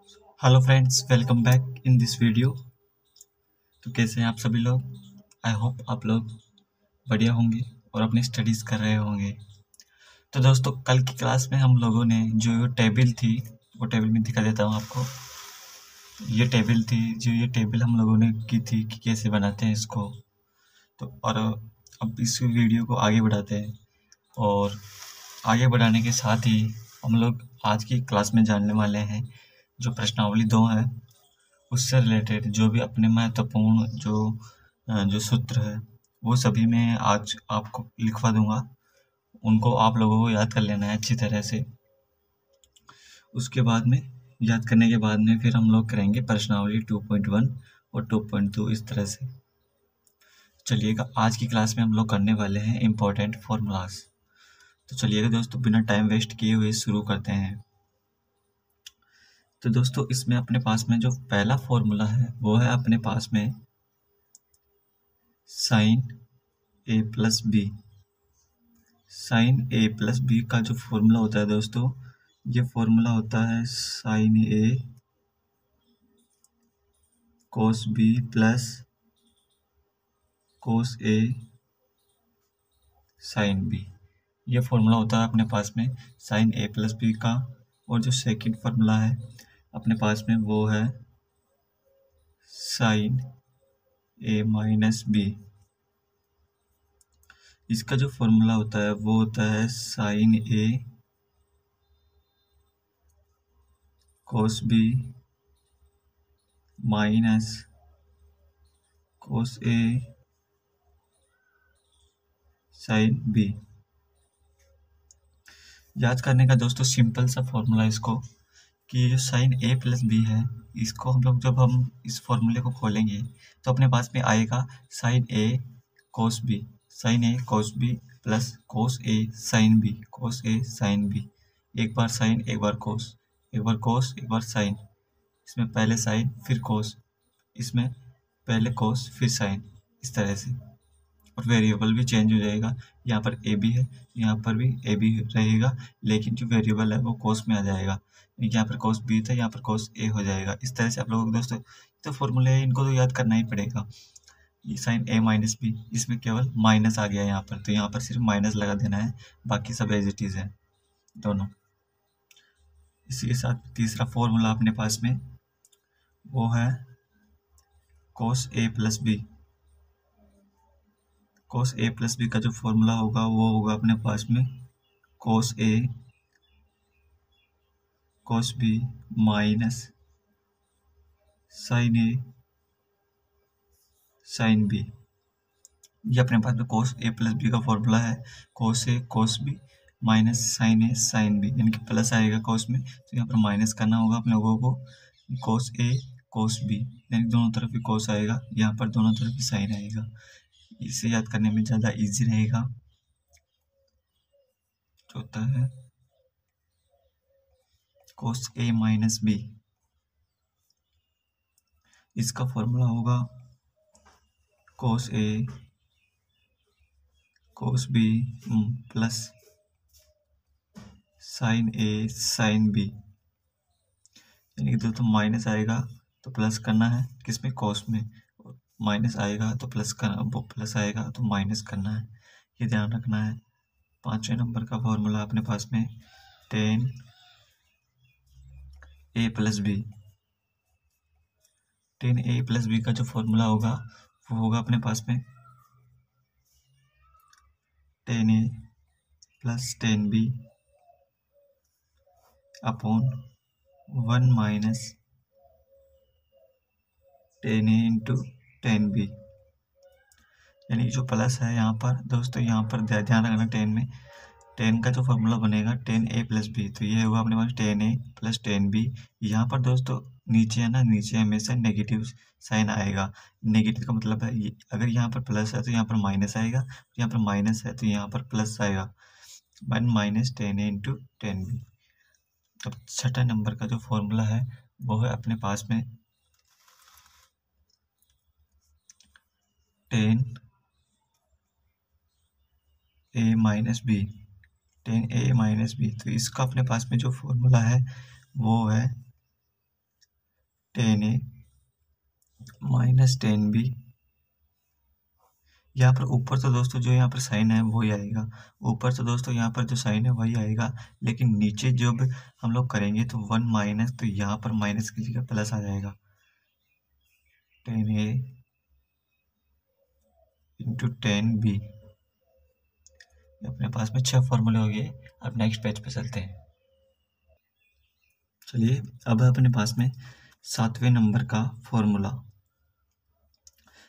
Hello friends, welcome back in this video. तो कैसे हैं आप सभी लोग? आई होप आप लोग बढ़िया होंगे और अपनी स्टडीज़ कर रहे होंगे। तो दोस्तों, कल की क्लास में हम लोगों ने जो टेबल थी, वो टेबल में दिखा देता हूँ आपको। ये टेबल थी, जो ये टेबल हम लोगों ने की थी कि कैसे बनाते हैं इसको। तो और अब इस वीडियो को आगे बढ़ाते हैं, और आगे बढ़ाने के साथ ही हम लोग आज की क्लास में जानने वाले हैं जो प्रश्नावली 2 है, उससे रिलेटेड जो भी अपने महत्वपूर्ण जो सूत्र है, वो सभी मैं आज आपको लिखवा दूंगा। उनको आप लोगों को याद कर लेना है अच्छी तरह से। उसके बाद में याद करने के बाद में फिर हम लोग करेंगे प्रश्नावली 2.1 और 2.2 इस तरह से। चलिएगा, आज की क्लास में हम लोग करने वाले हैं इम्पोर्टेंट फॉर्मूलाज। तो चलिएगा दोस्तों, बिना टाइम वेस्ट किए हुए शुरू करते हैं। तो दोस्तों, इसमें अपने पास में जो पहला फॉर्मूला है वो है अपने पास में साइन ए प्लस बी। साइन ए प्लस बी का जो फॉर्मूला होता है दोस्तों, ये फॉर्मूला होता है sign A cos B plus cos A sine B. ये फॉर्मूला होता है अपने पास में साइन ए प्लस बी का। और जो सेकंड फॉर्मूला है अपने पास में वो है साइन ए माइनस बी। इसका जो फॉर्मूला होता है वो होता है sign A cos B minus cos A sine B. याद करने का दोस्तों सिंपल सा फॉर्मूला इसको, कि ये जो साइन ए प्लस बी है, इसको हम लोग जब हम इस फॉर्मूले को खोलेंगे तो अपने पास में आएगा sign A cos B. Sign A cos B plus cos A sine B, cos A sine B. एक बार साइन, एक बार कोस, एक बार कोस, एक बार साइन। इसमें पहले साइन फिर कोस, इसमें पहले कोस फिर साइन, इस तरह से। और वेरिएबल भी चेंज हो जाएगा। यहाँ पर ए बी है, यहाँ पर भी ए बी रहेगा, लेकिन जो वेरिएबल है वो कोस में आ जाएगा। यहाँ पर कोस बी था, यहाँ पर कोस ए हो जाएगा। इस तरह से आप लोगों को दोस्तों तो फॉर्मूले है, इनको तो याद करना ही पड़ेगा। ये साइन ए माइनस बी, इसमें केवल माइनस आ गया यहाँ पर, तो यहाँ पर सिर्फ माइनस लगा देना है, बाकी सब एज इट इज है दोनों। इसी के साथ तीसरा फॉर्मूला अपने पास में वो है कोस ए प्लस बी। कोस ए प्लस बी का जो फॉर्मूला होगा वो होगा अपने पास में कोस ए कोस बी माइनस साइन ए साइन बी। ये अपने पास में कोस ए प्लस बी का फॉर्मूला है, कोस ए कोस बी माइनस साइन ए साइन बी, यानी कि प्लस आएगा कोस में, तो यहाँ पर माइनस करना होगा अपने लोगों को। कोस ए कोस बी, यानी दोनों तरफ भी कोस आएगा, यहाँ पर दोनों तरफ भी साइन आएगा। इसे याद करने में ज़्यादा इजी रहेगा। जो होता है कोस ए माइनस बी, इसका फॉर्मूला होगा कोस ए कोस बी प्लस साइन ए साइन बी, यानी कि तो माइनस आएगा तो प्लस करना है, किसमें कोस में, माइनस आएगा तो प्लस करना, वो प्लस आएगा तो माइनस करना है, ये ध्यान रखना है। पांचवें नंबर का फॉर्मूला अपने पास में tan A plus B. Tan A plus B का जो फॉर्मूला होगा वो होगा अपने पास में tan A plus tan B upon 1 minus tan A into tan B. यानी कि जो प्लस है यहाँ पर दोस्तों, यहाँ पर ध्यान रखना, टेन में टेन का जो फॉर्मूला बनेगा टेन ए प्लस बी, तो ये होगा अपने पास ten A plus tan B. यहाँ पर दोस्तों नीचे है ना, नीचे हमेशा नेगेटिव साइन आएगा। नेगेटिव का मतलब है अगर यहाँ पर प्लस है तो यहाँ पर माइनस आएगा, यहाँ पर माइनस है तो यहाँ पर प्लस आएगा। 1 minus tan A into tan B. अब छठा नंबर का जो फॉर्मूला है वो है अपने पास में टेन ए माइनस बी। टेन ए माइनस बी, तो इसका अपने पास में जो फॉर्मूला है वो है टेन ए माइनस टेन बी। यहाँ पर ऊपर तो दोस्तों जो यहाँ पर साइन है वही आएगा, ऊपर तो दोस्तों यहाँ पर जो साइन है वही आएगा, लेकिन नीचे जब हम लोग करेंगे तो वन माइनस, तो यहाँ पर माइनस की जगह प्लस आ जाएगा। Ten A into tan B. अपने पास में 6 फॉर्मूले हो गए। अब नेक्स्ट पेज पे चलते हैं। चलिए अब अपने पास में 7वें नंबर का फॉर्मूला।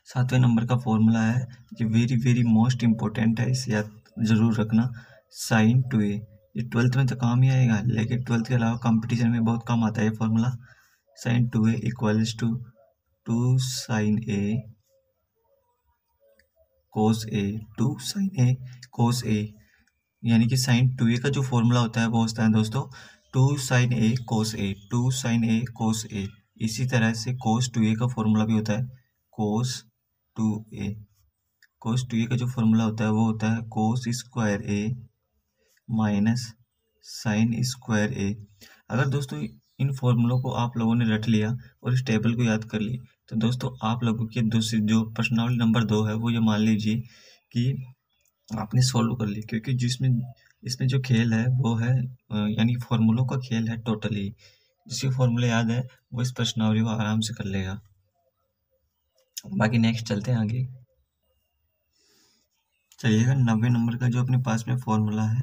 7वें नंबर का फॉर्मूला है, ये वेरी वेरी मोस्ट इम्पोर्टेंट है, इसे याद जरूर रखना। साइन टू ए, ये 12th में तो काम ही आएगा, लेकिन 12th के अलावा कंपटीशन में बहुत कम आता है ये formula. Sine two A equals to 2 sine A cos A, 2 sine A cos A. यानी कि साइन टू ए का जो फॉर्मूला होता है वो होता है दोस्तों 2 sine A cos A, 2 sine A cos ए। इसी तरह से कोस टू ए का फॉर्मूला भी होता है कोस टू ए। कोस टू ए का जो फॉर्मूला होता है वो होता है कोस square A minus sine square ए। अगर दोस्तों इन फॉर्मूलों को आप लोगों ने रट लिया और इस टेबल को याद कर ली, तो दोस्तों आप लोगों की दूसरी जो प्रश्नावली नंबर 2 है वो ये मान लीजिए कि आपने सॉल्व कर ली, क्योंकि जिसमें इसमें जो खेल है वो है यानी फॉर्मूलों का खेल है टोटली। जिसके फॉर्मूले याद है वो इस प्रश्नावली को आराम से कर लेगा। बाकी नेक्स्ट चलते हैं आगे। चलिएगा 90 नंबर का जो अपने पास में फॉर्मूला है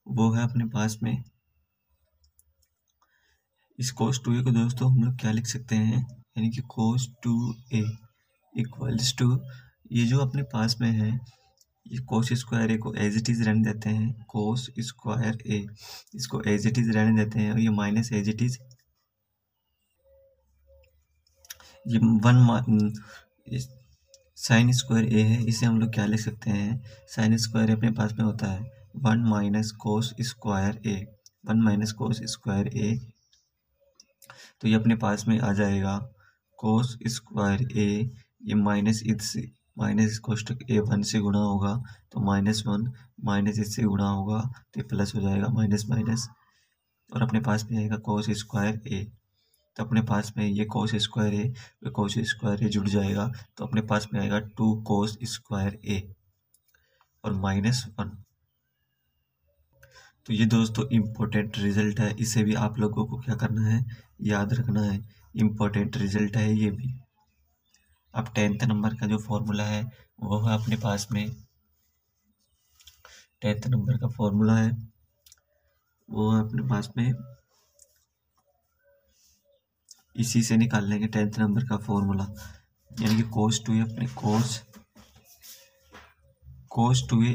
वो है अपने पास में, इस कोस टू ए को दोस्तों हम लोग क्या लिख सकते हैं, यानी कि कोस टू ए इक्वल्स टू, ये जो अपने पास में है ये कोस स्क्वायर ए को एज इट इज रहने देते हैं, कोस स्क्वायर ए इसको एज इट इज रहने देते हैं, और ये माइनस एज इट इज, ये साइन स्क्वायर ए है, इसे हम लोग क्या लिख सकते हैं, साइन स्क्वायर अपने पास में होता है 1 minus cos square A, 1 minus cos square ए। तो ये अपने पास में आ जाएगा कोस स्क्वायर ए, ये माइनस कोष्टक ए 1 से गुणा होगा तो -1, माइनस इससे गुणा होगा तो ये प्लस हो जाएगा, माइनस माइनस, और अपने पास में आएगा कोस स्क्वायर ए। तो अपने पास में ये कोस स्क्वायर ए, ये कोस स्क्वायर ए जुड़ जाएगा, तो अपने पास में आएगा 2 कोस स्क्वायर ए और -1। तो ये दोस्तों इम्पोर्टेंट रिजल्ट है, इसे भी आप लोगों को क्या करना है, याद रखना है। इम्पोर्टेंट रिजल्ट है ये भी। अब 10th नंबर का जो फॉर्मूला है वो है अपने पास में, 10th नंबर का फॉर्मूला है वो है अपने पास में, इसी से निकाल लेंगे 10th नंबर का फॉर्मूला, यानी कि कोस टू ए अपने कोस टू ए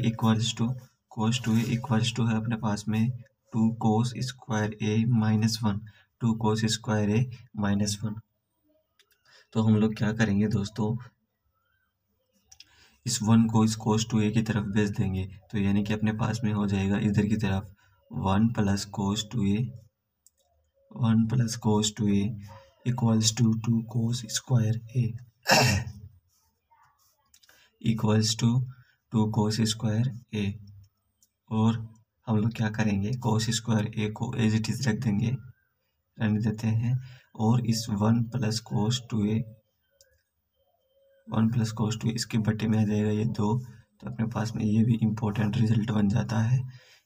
इक्वल्स टू है अपने पास में 2 cos square A -1, 2 cos square A -1। तो हम लोग क्या करेंगे दोस्तों, इस 1 को इस कोस टू ए की तरफ भेज देंगे, तो यानी कि अपने पास में हो जाएगा इधर की तरफ 1 plus cos two A equals to 2 cos square A equals to 2 cos square A. और हम लोग क्या करेंगे, कोस स्क्वायर ए को एज इट इज रख देंगे, रहने देते हैं, और इस 1 प्लस कोस टू ए इसके बटे में आ जाएगा ये 2। तो अपने पास में ये भी इम्पोर्टेंट रिजल्ट बन जाता है,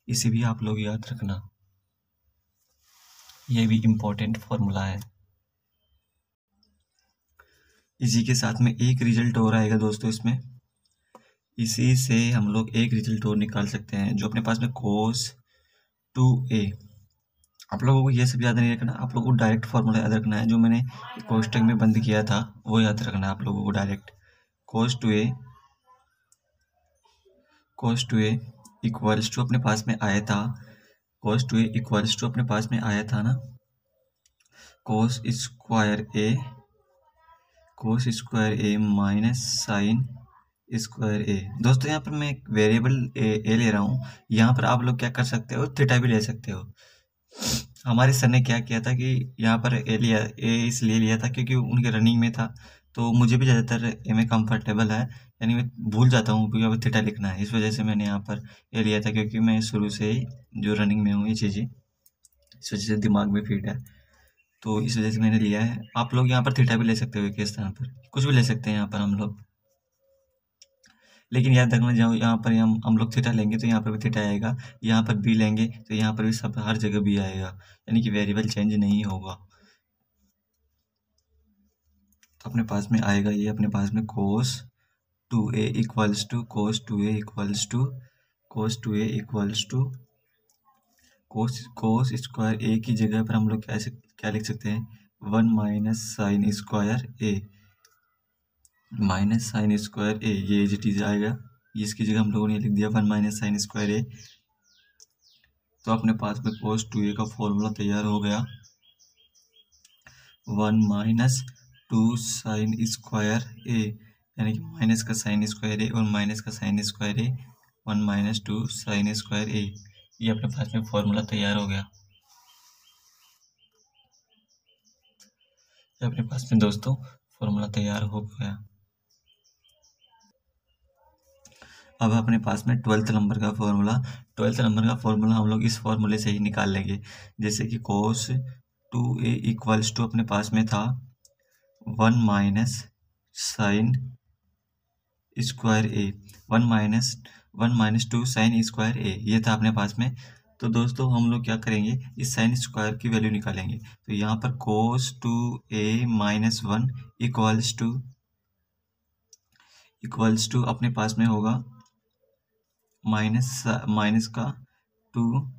इसे भी आप लोग याद रखना, ये भी इम्पोर्टेंट फॉर्मूला है। इसी के साथ में एक रिजल्ट और आएगा दोस्तों इसमें, इसी से हम लोग एक रिजल्ट और निकाल सकते हैं, जो अपने पास में कोस टू ए। आप लोगों को ये सब याद नहीं रखना, आप लोगों को डायरेक्ट फॉर्मूला याद रखना है, जो मैंने कोष्टक में बंद किया था वो याद रखना है आप लोगों को direct. Cos two A equals to अपने पास में आया था, cos two A equals to अपने पास में आया था ना, cos square A minus sine square A. दोस्तों यहाँ पर मैं एक वेरिएबल ए ले रहा हूँ, यहाँ पर आप लोग क्या कर सकते हो, थीटा भी ले सकते हो। हमारे सर ने क्या किया था कि यहाँ पर ए इसलिए लिया था क्योंकि उनके रनिंग में था, तो मुझे भी ज़्यादातर ए में कंफर्टेबल है, यानी मैं भूल जाता हूँ क्योंकि अब थीटा लिखना है, इस वजह से मैंने यहाँ पर ए लिया था, क्योंकि मैं शुरू से ही जो रनिंग में हूँ ये चीज़ें इस वजह से दिमाग में फिट है। तो इस वजह से मैंने लिया है। आप लोग यहाँ पर थीटा भी ले सकते हो के स्थान पर, कुछ भी ले सकते हैं यहाँ पर हम लोग, लेकिन याद रखना जाओ यहाँ पर हम लोग थीटा लेंगे तो यहाँ पर भी थीटा आएगा, यहाँ पर बी लेंगे तो यहाँ पर भी सब हर जगह बी आएगा, यानी कि वेरिएबल चेंज नहीं होगा। तो अपने पास में आएगा ये अपने पास में cos 2a equals to cos 2a equals to cos 2a equals to cos square a की जगह पर हम लोग क्या लिख सकते हैं, 1 minus sine square a, minus sine square A, ये एज इट इज आएगा, इसकी जगह हम लोगों ने लिख दिया 1 माइनस साइन स्क्वायर ए। तो अपने पास में cos 2a का फॉर्मूला तैयार हो गया, 1 माइनस 2 साइन स्क्वायर ए, यानी कि माइनस का साइन स्क्वायर ए और माइनस का sign square A, 1 minus 2 sign square A, ये अपने पास में फॉर्मूला तैयार हो गया। ये अपने पास में दोस्तों फॉर्मूला तैयार हो गया। अब अपने पास में 12th नंबर का फॉर्मूला हम लोग इस फॉर्मूले से ही निकाल लेंगे। जैसे कि cos 2a इक्वल्स टू अपने पास में था 1 minus sine square A, 1 minus 2 sign square A, ये था अपने पास में। तो दोस्तों हम लोग क्या करेंगे, इस साइन स्क्वायर की वैल्यू निकालेंगे। तो यहाँ पर cos 2a minus 1 equals to अपने पास में होगा माइनस का 2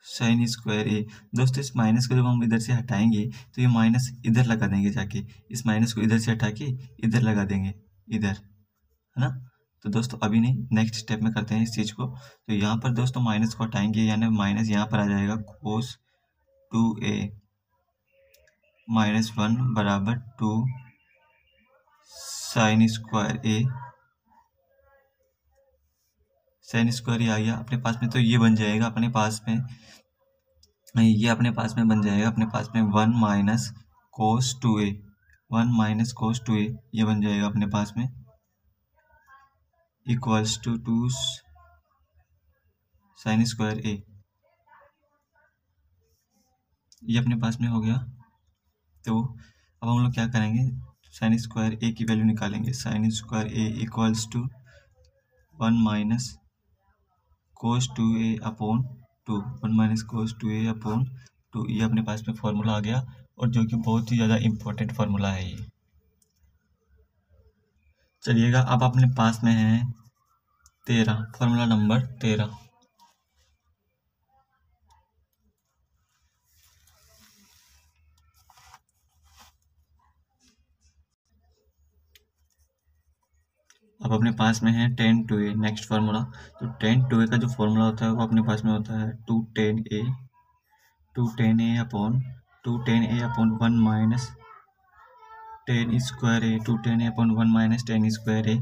साइन स्क्वायर ए। दोस्तों इस माइनस को जब हम इधर से हटाएंगे तो ये माइनस इधर लगा देंगे, जाके इस माइनस को इधर से हटा के इधर लगा देंगे, इधर, है ना। तो दोस्तों अभी नहीं, नेक्स्ट स्टेप में करते हैं इस चीज़ को। तो यहाँ पर दोस्तों माइनस को हटाएंगे, यानी माइनस यहाँ पर आ जाएगा cos 2a माइनस 1 बराबर 2 साइन स्क्वायर ए, साइन स्क्वायर ये आ गया अपने पास में। तो ये बन जाएगा अपने पास में, ये अपने पास में बन जाएगा अपने पास में 1 minus cos 2a, 1 minus cos 2a, ये बन जाएगा अपने पास में equals to 2 sign square A, ये अपने पास में हो गया। तो अब हम लोग क्या करेंगे, साइन स्क्वायर ए की वैल्यू निकालेंगे। Sine square A equals to 1 minus cos 2a upon 2, 1 minus cos 2a upon 2, ये अपने पास में फॉर्मूला आ गया, और जो कि बहुत ही ज़्यादा इम्पोर्टेंट फार्मूला है ये। चलिएगा अब अपने पास में है 13, फार्मूला नंबर 13। अब अपने पास में है 10 2a, नेक्स्ट फार्मूला। तो 10 2a का जो फॉर्मूला होता है वो अपने पास में होता है 2 10 a upon 1 minus 10 square A, 2 10 a upon 1 minus 10 square A,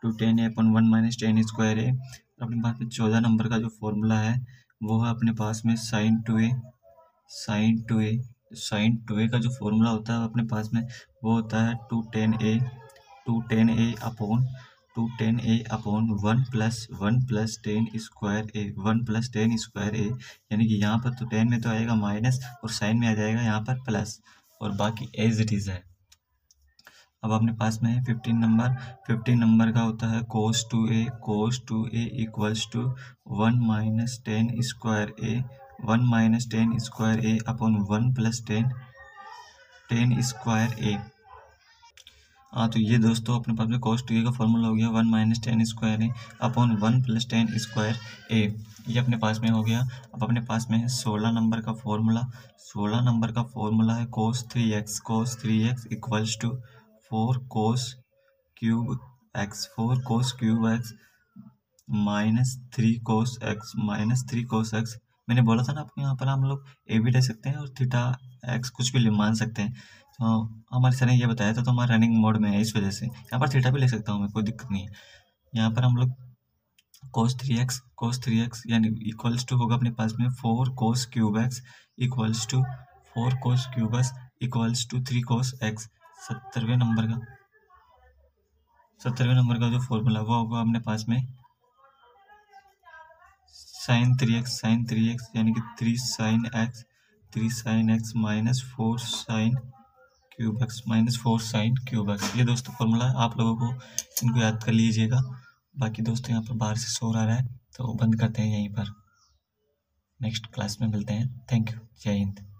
2 10 a upon 1 minus 10 square A. अपने पास में 14 नंबर का जो फॉर्मूला है वो है अपने पास में साइन 2a का जो फॉर्मूला होता है अपने पास में वो होता है 2 10 a upon 1 plus 10 square A, 1 plus 10 square A, यानी कि यहाँ पर तो 10 में तो आएगा माइनस और साइन में आ जाएगा यहाँ पर प्लस, और बाकी एज इट इज़ है। अब अपने पास में है 15 नंबर का होता है cos 2a equals to 1 minus 10 square A, 1 minus 10 square A upon 1 plus 10 square A. हाँ, तो ये दोस्तों अपने पास में cos 2a का फॉर्मूला हो गया 1 minus 10 square A upon 1 plus 10 square A, ये अपने पास में हो गया। अब अपने पास में है 16 नंबर का फॉर्मूला है cos 3x equals to 4 cos cube x minus 3 cos x। मैंने बोला था ना आपको, यहाँ पर हम लोग ए भी ले सकते हैं और थीटा एक्स कुछ भी मान सकते हैं। तो हमारे सर ने ये बताया था, तो हमारा रनिंग मोड में है, इस वजह से यहाँ पर थीटा भी ले सकता हूँ मैं, कोई दिक्कत नहीं है। यहाँ पर हम लोग cos 3x यानी इक्वल्स टू होगा अपने पास में 4 cos cube x equals to 3 cos x। 70वें नंबर का जो फॉर्मूला वो होगा अपने पास में sin 3x यानी कि 3 3 sine x minus 4 sine cube x minus 4 sine cube x. ये दोस्तों फॉर्मूला आप लोगों को इनको याद कर लीजिएगा। बाकी दोस्तों यहाँ पर बाहर से शोर आ रहा है तो बंद करते हैं यहीं पर। नेक्स्ट क्लास में मिलते हैं। Thank you. जय हिंद।